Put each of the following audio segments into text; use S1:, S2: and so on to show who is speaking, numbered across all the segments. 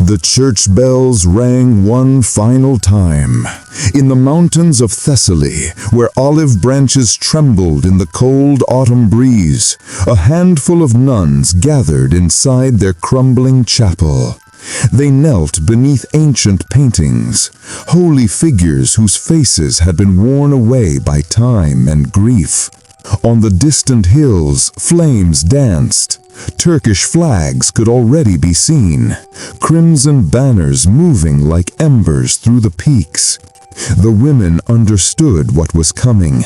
S1: The church bells rang one final time. In the mountains of Thessaly, where olive branches trembled in the cold autumn breeze, a handful of nuns gathered inside their crumbling chapel. They knelt beneath ancient paintings, holy figures whose faces had been worn away by time and grief. On the distant hills, flames danced. Turkish flags could already be seen, crimson banners moving like embers through the peaks. The women understood what was coming.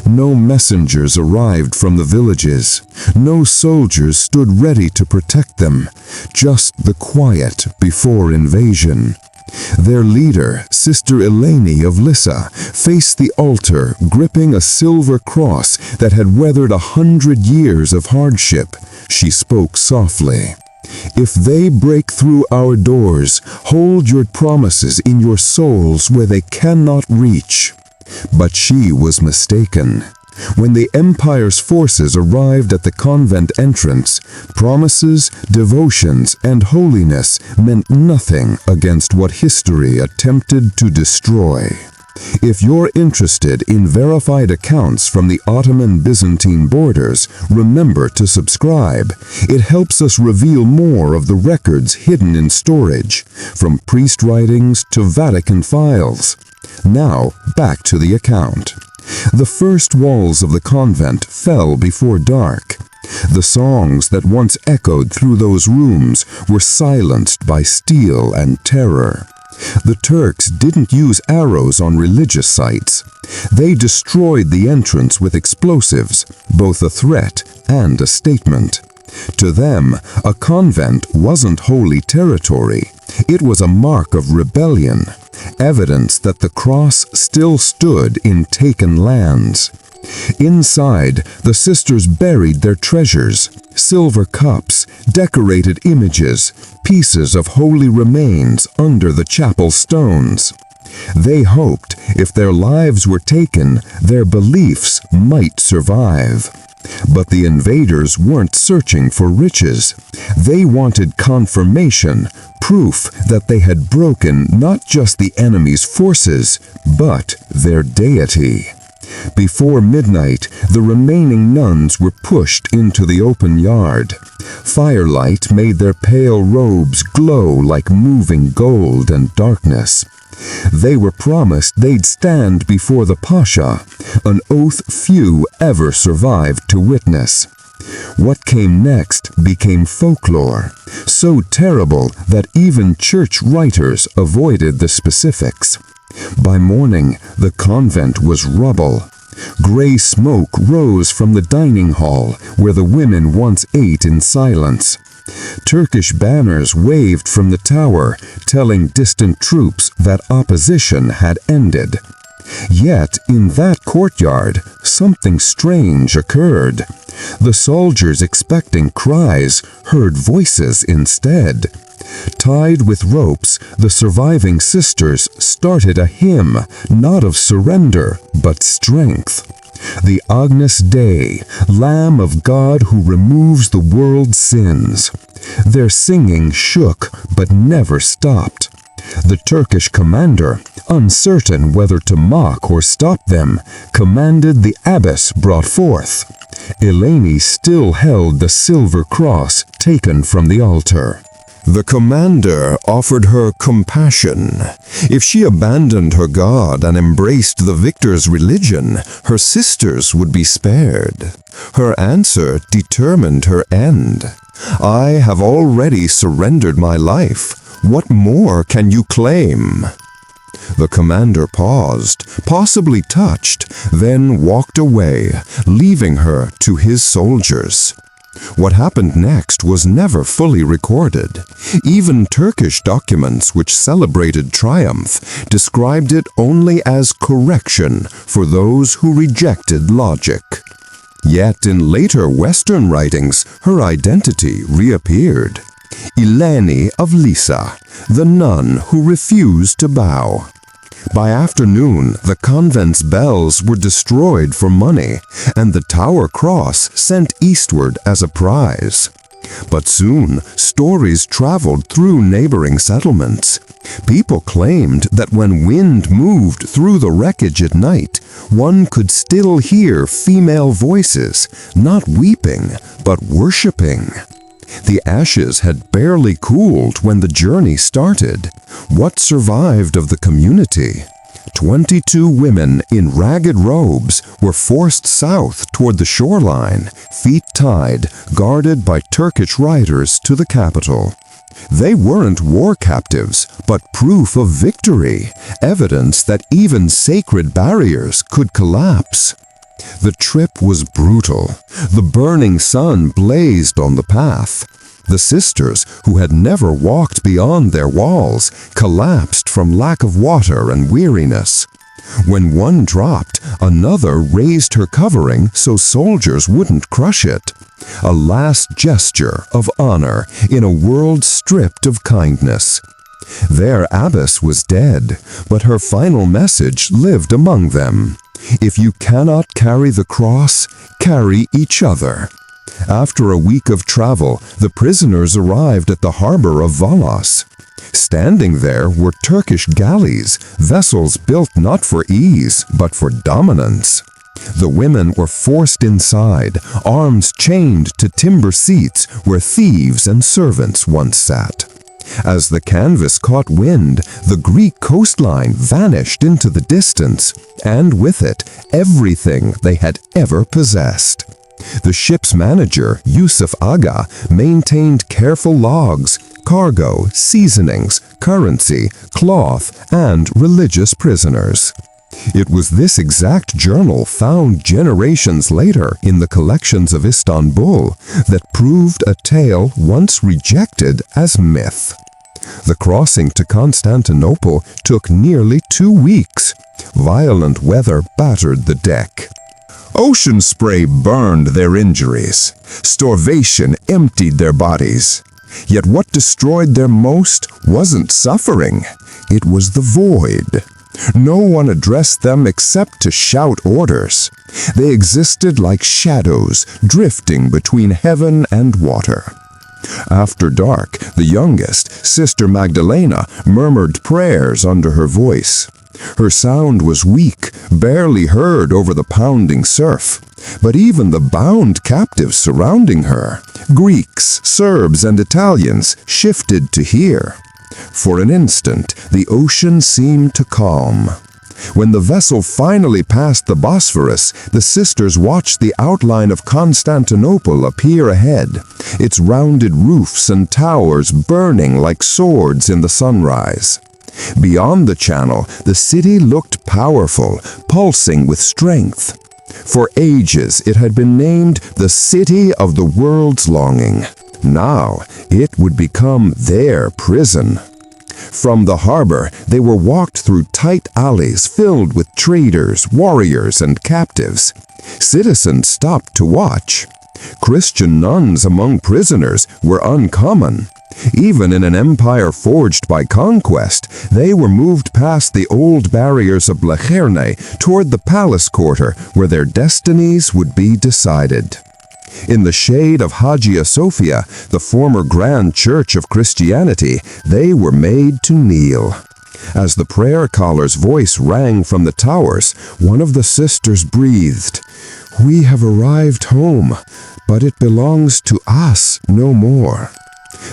S1: No messengers arrived from the villages. No soldiers stood ready to protect them. Just the quiet before invasion. Their leader, Sister Eleni of Lissa, faced the altar gripping a silver cross that had weathered 100 years of hardship. She spoke softly. "If they break through our doors, hold your promises in your souls where they cannot reach." But she was mistaken. When the empire's forces arrived at the convent entrance, promises, devotions, and holiness meant nothing against what history attempted to destroy. If you're interested in verified accounts from the Ottoman-Byzantine borders, remember to subscribe. It helps us reveal more of the records hidden in storage, from priest writings to Vatican files. Now, back to the account. The first walls of the convent fell before dark. The songs that once echoed through those rooms were silenced by steel and terror. The Turks didn't use arrows on religious sites. They destroyed the entrance with explosives, both a threat and a statement. To them, a convent wasn't holy territory. It was a mark of rebellion, evidence that the cross still stood in taken lands. Inside, the sisters buried their treasures, silver cups, decorated images, pieces of holy remains under the chapel stones. They hoped if their lives were taken, their beliefs might survive. But the invaders weren't searching for riches. They wanted confirmation, proof that they had broken not just the enemy's forces, but their deity. Before midnight, the remaining nuns were pushed into the open yard. Firelight made their pale robes glow like moving gold and darkness. They were promised they'd stand before the Pasha, an oath few ever survived to witness. What came next became folklore, so terrible that even church writers avoided the specifics. By morning, the convent was rubble. Gray smoke rose from the dining hall where the women once ate in silence. Turkish banners waved from the tower, telling distant troops that opposition had ended. Yet, in that courtyard, something strange occurred. The soldiers expecting cries heard voices instead. Tied with ropes, the surviving sisters started a hymn, not of surrender, but strength. The Agnus Dei, Lamb of God who removes the world's sins. Their singing shook, but never stopped. The Turkish commander, uncertain whether to mock or stop them, commanded the abbess brought forth. Eleni still held the silver cross taken from the altar. The commander offered her compassion. If she abandoned her God and embraced the victor's religion, her sisters would be spared. Her answer determined her end. "I have already surrendered my life. What more can you claim?" The commander paused, possibly touched, then walked away, leaving her to his soldiers. What happened next was never fully recorded. Even Turkish documents which celebrated triumph described it only as correction for those who rejected logic. Yet in later Western writings, her identity reappeared. Eleni of Lissa, the nun who refused to bow. By afternoon, the convent's bells were destroyed for money, and the tower cross sent eastward as a prize.
S2: But soon, stories traveled through neighboring settlements. People claimed that when wind moved through the wreckage at night, one could still hear female voices, not weeping, but worshiping. The ashes had barely cooled when the journey started. What survived of the community? 22 women in ragged robes were forced south toward the shoreline, feet tied, guarded by Turkish riders to the capital. They weren't war captives, but proof of victory, evidence that even sacred barriers could collapse. The trip was brutal. The burning sun blazed on the path. The sisters, who had never walked beyond their walls, collapsed from lack of water and weariness. When one dropped, another raised her covering so soldiers wouldn't crush it. A last gesture of honor in a world stripped of kindness. Their abbess was dead, but her final message lived among them. If you cannot carry the cross, carry each other. After a week of travel, the prisoners arrived at the harbor of Valos. Standing there were Turkish galleys, vessels built not for ease, but for dominance. The women were forced inside, arms chained to timber seats where thieves and servants once sat. As the canvas caught wind, the Greek coastline vanished into the distance, and with it, everything they had ever possessed. The ship's manager, Yusuf Aga, maintained careful logs, cargo, seasonings, currency, cloth, and religious prisoners. It was this exact journal found generations later in the collections of Istanbul that proved a tale once rejected as myth. The crossing to Constantinople took nearly 2 weeks. Violent weather battered the deck. Ocean spray burned their injuries. Starvation emptied their bodies. Yet what destroyed them most wasn't suffering. It was the void. No one addressed them except to shout orders. They existed like shadows drifting between heaven and water. After dark, the youngest, Sister Magdalena, murmured prayers under her voice. Her sound was weak, barely heard over the pounding surf. But even the bound captives surrounding her, Greeks, Serbs, and Italians, shifted to hear. For an instant, the ocean seemed to calm. When the vessel finally passed the Bosphorus, the sisters watched the outline of Constantinople appear ahead, its rounded roofs and towers burning like swords in the sunrise. Beyond the channel, the city looked powerful, pulsing with strength. For ages, it had been named the City of the World's Longing. Now, it would become their prison. From the harbor, they were walked through tight alleys filled with traders, warriors, and captives. Citizens stopped to watch. Christian nuns among prisoners were uncommon. Even in an empire forged by conquest, they were moved past the old barriers of Blacherne toward the palace quarter where their destinies would be decided. In the shade of Hagia Sophia, the former grand church of Christianity, they were made to kneel. As the prayer caller's voice rang from the towers, one of the sisters breathed, "We have arrived home, but it belongs to us no more."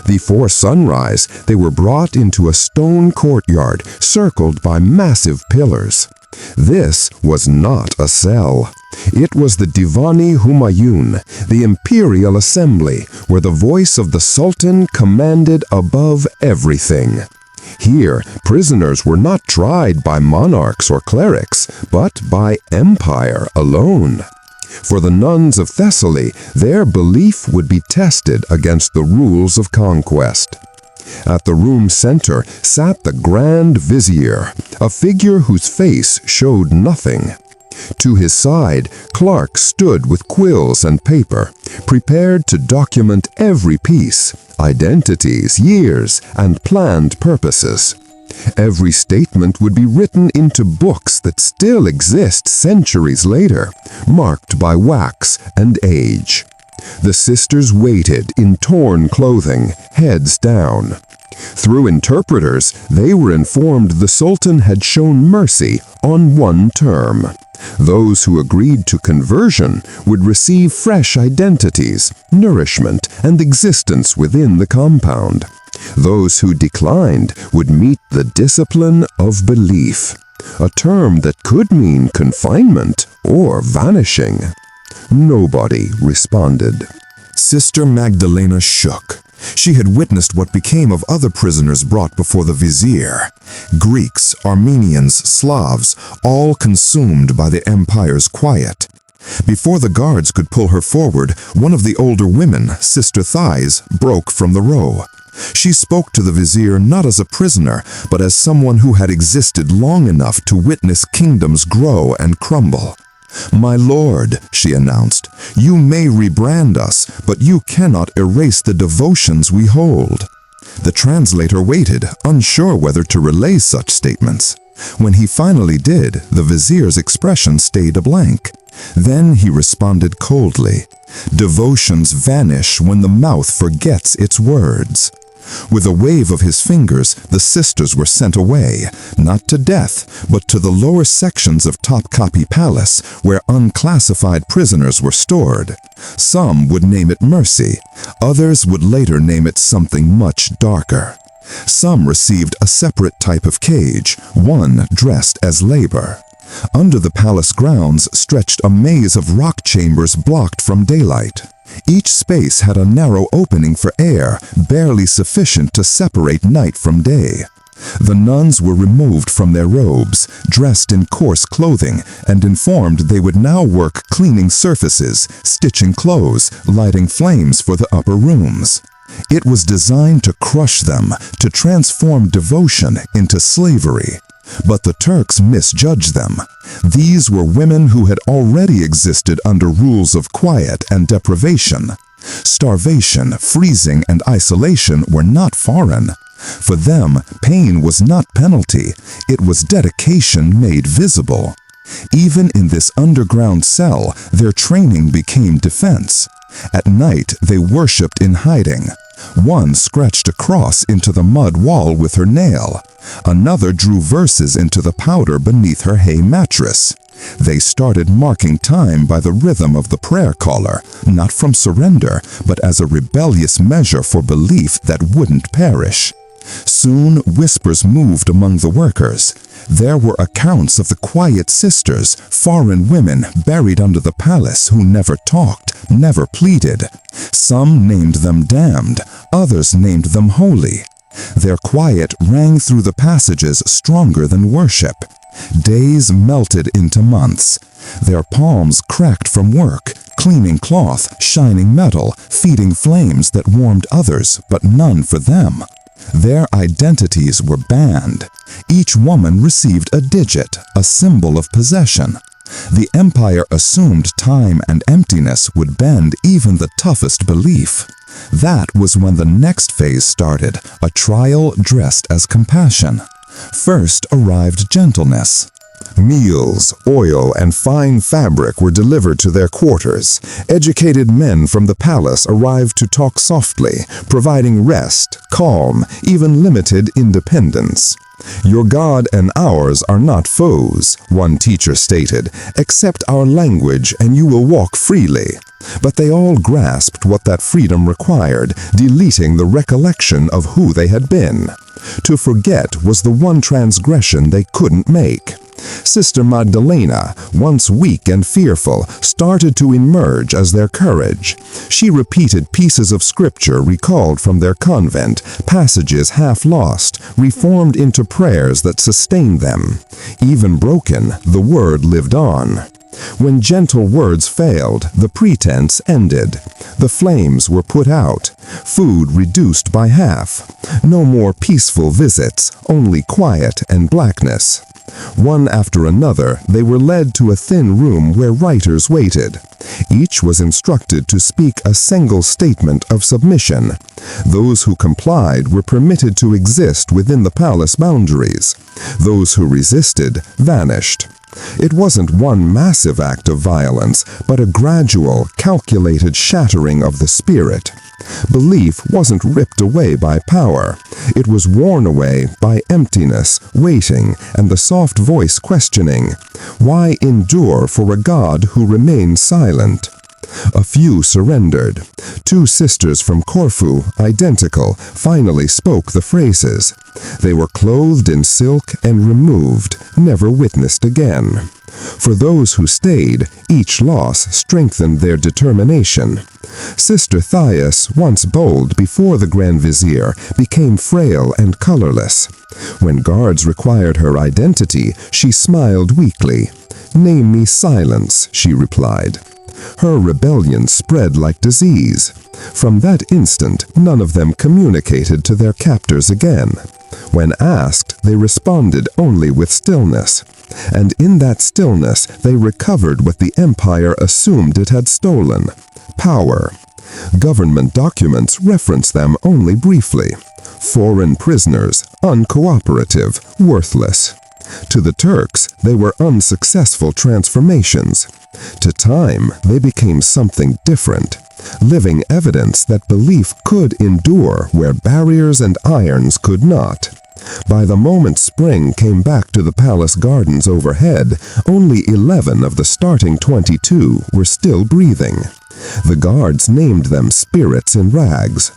S2: Before sunrise, they were brought into a stone courtyard circled by massive pillars. This was not a cell. It was the Divani Humayun, the imperial assembly, where the voice of the Sultan commanded above everything. Here, prisoners were not tried by monarchs or clerics, but by empire alone. For the nuns of Thessaly, their belief would be tested against the rules of conquest. At the room's center sat the Grand Vizier, a figure whose face showed nothing. To his side, Clark stood with quills and paper, prepared to document every piece, identities, years, and planned purposes. Every statement would be written into books that still exist centuries later, marked by wax and age. The sisters waited in torn clothing, heads down. Through interpreters, they were informed the Sultan had shown mercy on one term. Those who agreed to conversion would receive fresh identities, nourishment, and existence within the compound. Those who declined would meet the discipline of belief, a term that could mean confinement or vanishing. Nobody responded.
S1: Sister Magdalena shook. She had witnessed what became of other prisoners brought before the vizier. Greeks, Armenians, Slavs, all consumed by the empire's quiet. Before the guards could pull her forward, one of the older women, Sister Thighs, broke from the row. She spoke to the vizier not as a prisoner, but as someone who had existed long enough to witness kingdoms grow and crumble. "My lord," she announced, "you may rebrand us, but you cannot erase the devotions we hold." The translator waited, unsure whether to relay such statements. When he finally did, the vizier's expression stayed a blank. Then he responded coldly, "Devotions vanish when the mouth forgets its words." With a wave of his fingers, the sisters were sent away, not to death, but to the lower sections of Topkapi Palace, where unclassified prisoners were stored. Some would name it mercy, others would later name it something much darker. Some received a separate type of cage, one dressed as labor. Under the palace grounds stretched a maze of rock chambers blocked from daylight. Each space had a narrow opening for air, barely sufficient to separate night from day. The nuns were removed from their robes, dressed in coarse clothing, and informed they would now work cleaning surfaces, stitching clothes, lighting flames for the upper rooms. It was designed to crush them, to transform devotion into slavery. But the Turks misjudged them. These were women who had already existed under rules of quiet and deprivation. Starvation, freezing, and isolation were not foreign. For them, pain was not penalty, it was dedication made visible. Even in this underground cell, their training became defense. At night, they worshipped in hiding. One scratched a cross into the mud wall with her nail. Another drew verses into the powder beneath her hay mattress. They started marking time by the rhythm of the prayer caller, not from surrender, but as a rebellious measure for belief that wouldn't perish. Soon whispers moved among the workers. There were accounts of the quiet sisters, foreign women buried under the palace who never talked, never pleaded. Some named them damned, others named them holy. Their quiet rang through the passages stronger than worship. Days melted into months. Their palms cracked from work, cleaning cloth, shining metal, feeding flames that warmed others, but none for them. Their identities were banned. Each woman received a digit, a symbol of possession. The empire assumed time and emptiness would bend even the toughest belief. That was when the next phase started, a trial dressed as compassion. First arrived gentleness. Meals, oil, and fine fabric were delivered to their quarters. Educated men from the palace arrived to talk softly, providing rest, calm, even limited independence. "Your God and ours are not foes," one teacher stated. "Accept our language and you will walk freely." But they all grasped what that freedom required, deleting the recollection of who they had been. To forget was the one transgression they couldn't make. Sister Magdalena, once weak and fearful, started to emerge as their courage. She repeated pieces of scripture recalled from their convent, passages half lost, reformed into prayers that sustained them. Even broken, the word lived on. When gentle words failed, the pretense ended. The flames were put out, food reduced by half. No more peaceful visits, only quiet and blackness. One after another, they were led to a thin room where writers waited. Each was instructed to speak a single statement of submission. Those who complied were permitted to exist within the palace boundaries. Those who resisted vanished.
S2: It wasn't one massive act of violence, but a gradual, calculated shattering of the spirit. Belief wasn't ripped away by power. It was worn away by emptiness, waiting, and the soft voice questioning, "Why endure for a God who remains silent?" A few surrendered. 2 sisters from Corfu, identical, finally spoke the phrases. They were clothed in silk and removed, never witnessed again. For those who stayed, each loss strengthened their determination. Sister Thais, once bold before the Grand Vizier, became frail and colorless. When guards required her identity, she smiled weakly. "Name me silence," she replied. Her rebellion spread like disease. From that instant, none of them communicated to their captors again. When asked, they responded only with stillness. And in that stillness, they recovered what the empire assumed it had stolen: power. Government documents reference them only briefly. Foreign prisoners, uncooperative, worthless. To the Turks, they were unsuccessful transformations. To time, they became something different, living evidence that belief could endure where barriers and irons could not. By the moment spring came back to the palace gardens overhead, only 11 of the starting 22 were still breathing. The guards named them spirits in rags.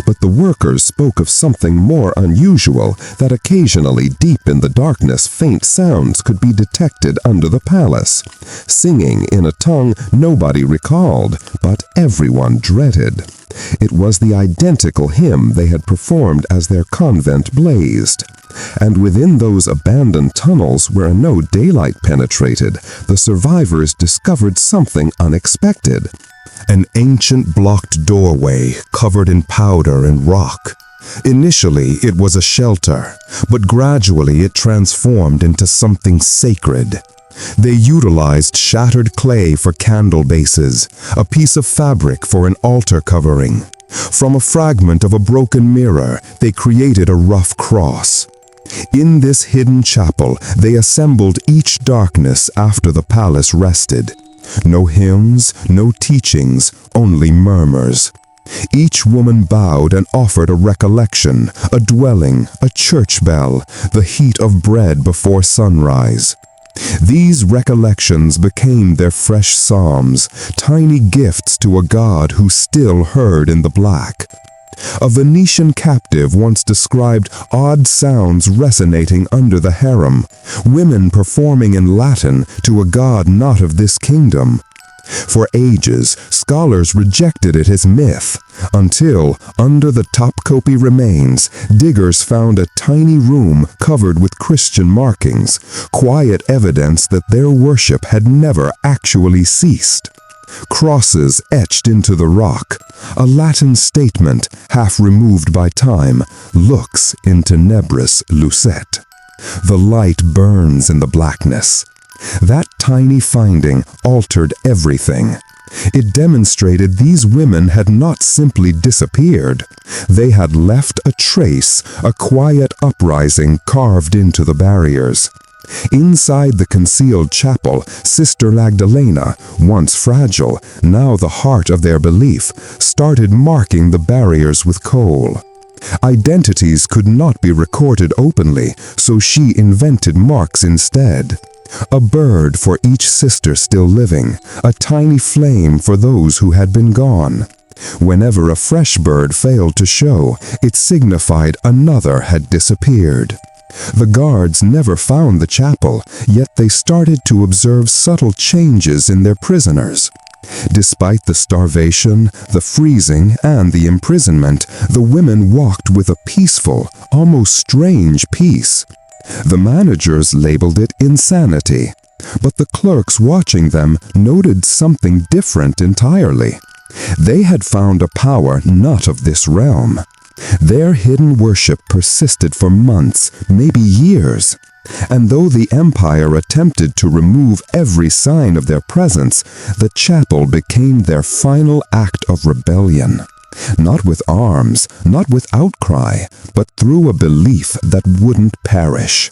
S2: But the workers spoke of something more unusual, that occasionally deep in the darkness faint sounds could be detected under the palace, singing in a tongue nobody recalled, but everyone dreaded. It was the identical hymn they had performed as their convent blazed. And within those abandoned tunnels where no daylight penetrated, the survivors discovered something unexpected. An ancient blocked doorway covered in powder and rock. Initially, it was a shelter, but gradually it transformed into something sacred. They utilized shattered clay for candle bases, a piece of fabric for an altar covering. From a fragment of a broken mirror, they created a rough cross. In this hidden chapel, they assembled each darkness after the palace rested. No hymns, no teachings, only murmurs. Each woman bowed and offered a recollection, a dwelling, a church bell, the heat of bread before sunrise. These recollections became their fresh psalms, tiny gifts to a God who still heard in the black. A Venetian captive once described odd sounds resonating under the harem, women performing in Latin to a god not of this kingdom. For ages, scholars rejected it as myth, until, under the Topkapi remains, diggers found a tiny room covered with Christian markings, quiet evidence that their worship had never actually ceased. Crosses etched into the rock, a Latin statement, half removed by time, looks in tenebris lucet. The light burns in the blackness. That tiny finding altered everything. It demonstrated these women had not simply disappeared. They had left a trace, a quiet uprising carved into the barriers. Inside the concealed chapel, Sister Magdalena, once fragile, now the heart of their belief, started marking the barriers with coal. Identities could not be recorded openly, so she invented marks instead. A bird for each sister still living, a tiny flame for those who had been gone. Whenever a fresh bird failed to show, it signified another had disappeared. The guards never found the chapel, yet they started to observe subtle changes in their prisoners. Despite the starvation, the freezing, and the imprisonment, the women walked with a peaceful, almost strange peace. The managers labeled it insanity, but the clerks watching them noted something different entirely. They had found a power not of this realm. Their hidden worship persisted for months, maybe years. And though the empire attempted to remove every sign of their presence, the chapel became their final act of rebellion. Not with arms, not with outcry, but through a belief that wouldn't perish.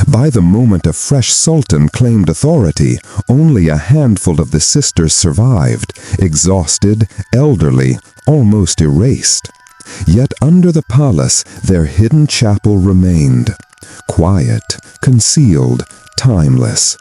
S2: By the moment a fresh sultan claimed authority, only a handful of the sisters survived, exhausted, elderly, almost erased. Yet under the palace, their hidden chapel remained, quiet, concealed, timeless.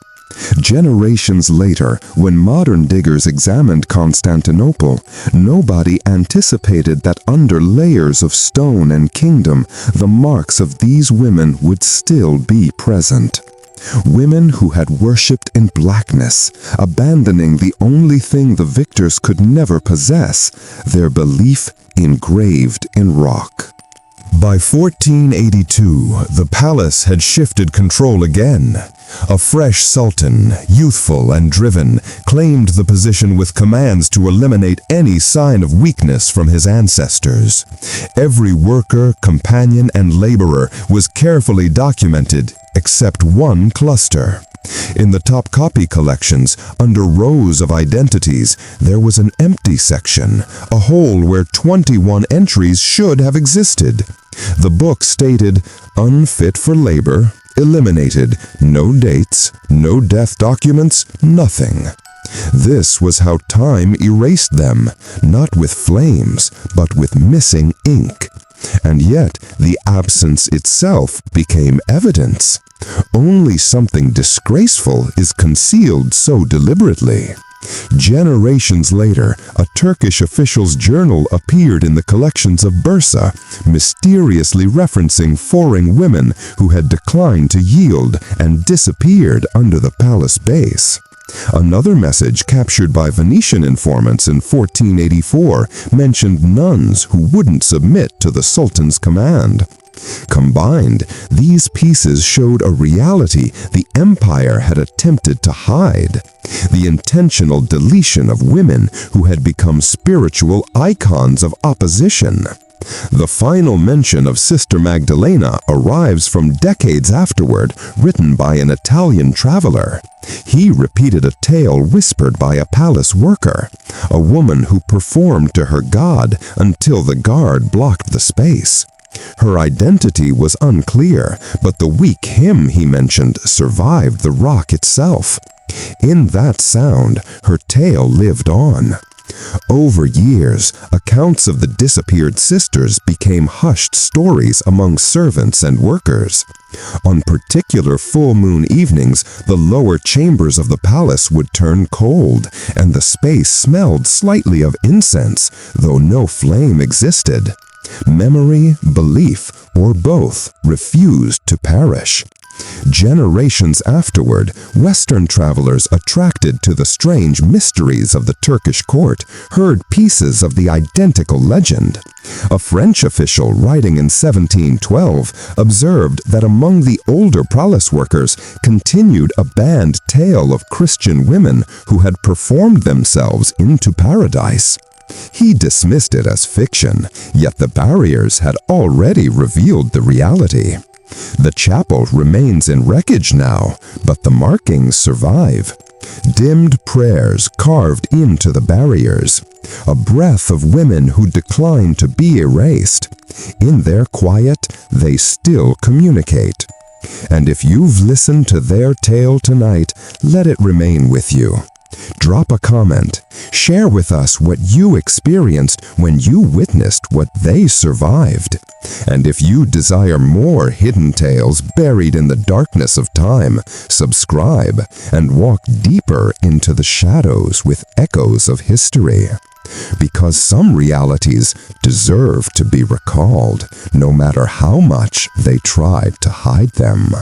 S2: Generations later, when modern diggers examined Constantinople, nobody anticipated that under layers of stone and kingdom, the marks of these women would still be present. Women who had worshipped in blackness, abandoning the only thing the victors could never possess, their belief engraved in rock. By 1482, the palace had shifted control again. A fresh sultan, youthful and driven, claimed the position with commands to eliminate any sign of weakness from his ancestors. Every worker, companion, and laborer was carefully documented, except one cluster. In the top copy collections, under rows of identities, there was an empty section, a hole where 21 entries should have existed. The book stated, "Unfit for labor, eliminated, no dates, no death documents, nothing." This was how time erased them, not with flames, but with missing ink. And yet, the absence itself became evidence. Only something disgraceful is concealed so deliberately. Generations later, a Turkish official's journal appeared in the collections of Bursa, mysteriously referencing foreign women who had declined to yield and disappeared under the palace base. Another message captured by Venetian informants in 1484 mentioned nuns who wouldn't submit to the Sultan's command. Combined, these pieces showed a reality the empire had attempted to hide: the intentional deletion of women who had become spiritual icons of opposition. The final mention of Sister Magdalena arrives from decades afterward, written by an Italian traveler. He repeated a tale whispered by a palace worker, a woman who performed to her god until the guard blocked the space. Her identity was unclear, but the weak hymn he mentioned survived the rock itself. In that sound, her tale lived on. Over years, accounts of the disappeared sisters became hushed stories among servants and workers. On particular full moon evenings, the lower chambers of the palace would turn cold, and the space smelled slightly of incense, though no flame existed. Memory, belief, or both refused to perish. Generations afterward, Western travelers attracted to the strange mysteries of the Turkish court heard pieces of the identical legend. A French official writing in 1712 observed that among the older palace workers continued a banned tale of Christian women who had performed themselves into paradise. He dismissed it as fiction, yet the barriers had already revealed the reality. The chapel remains in wreckage now, but the markings survive. Dimmed prayers carved into the barriers. A breath of women who decline to be erased. In their quiet, they still communicate. And if you've listened to their tale tonight, let it remain with you. Drop a comment. Share with us what you experienced when you witnessed what they survived. And if you desire more hidden tales buried in the darkness of time, subscribe and walk deeper into the shadows with echoes of history. Because some realities deserve to be recalled, no matter how much they tried to hide them.